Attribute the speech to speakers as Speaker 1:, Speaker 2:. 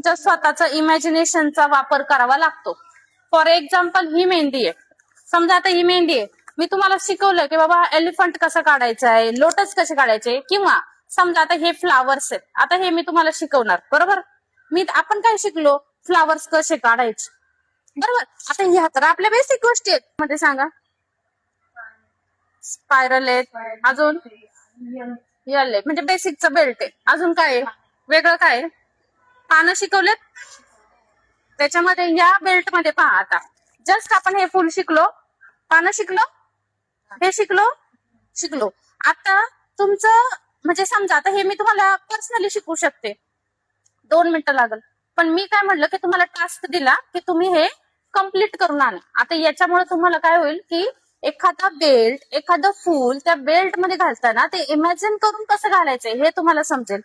Speaker 1: तुमच्या स्वतःचा इमॅजिनेशनचा वापर करावा लागतो. फॉर एक्झाम्पल ही मेहंदी आहे. समजा आता ही मेहंदी आहे, मी तुम्हाला शिकवलं की बाबा एलिफंट कसं काढायचं आहे, लोटस कसे काढायचे, किंवा समजा आता हे फ्लावर्स आहेत. आता हे मी तुम्हाला शिकवणार, बरोबर. आपण काय शिकलो, फ्लावर्स कसे काढायचे, बरोबर. आता ह्या तर आपल्या बेसिक गोष्टी आहेत. मध्ये सांगा, स्पायरल आहेत, अजून यल आहे, म्हणजे बेसिकचं बेल्ट आहे. अजून काय आहे वेगळं, काय आहे? पानं शिकवलेत. त्याच्यामध्ये या बेल्ट मध्ये पहा, आता जस्ट आपण हे फुल शिकलो, पानं शिकलो, हे शिकलो. आता तुमचं म्हणजे समजा आता हे मी तुम्हाला पर्सनली शिकवू शकते, 2 मिनिटं लागल. पण मी काय म्हटलं की तुम्हाला टास्क दिला की तुम्ही हे कम्प्लीट करून आणा. आता याच्यामुळे तुम्हाला काय होईल की एखादा बेल्ट, एखादं फूल त्या बेल्ट मध्ये घालताना ते इमॅजिन करून कसं घालायचंय हे तुम्हाला समजेल.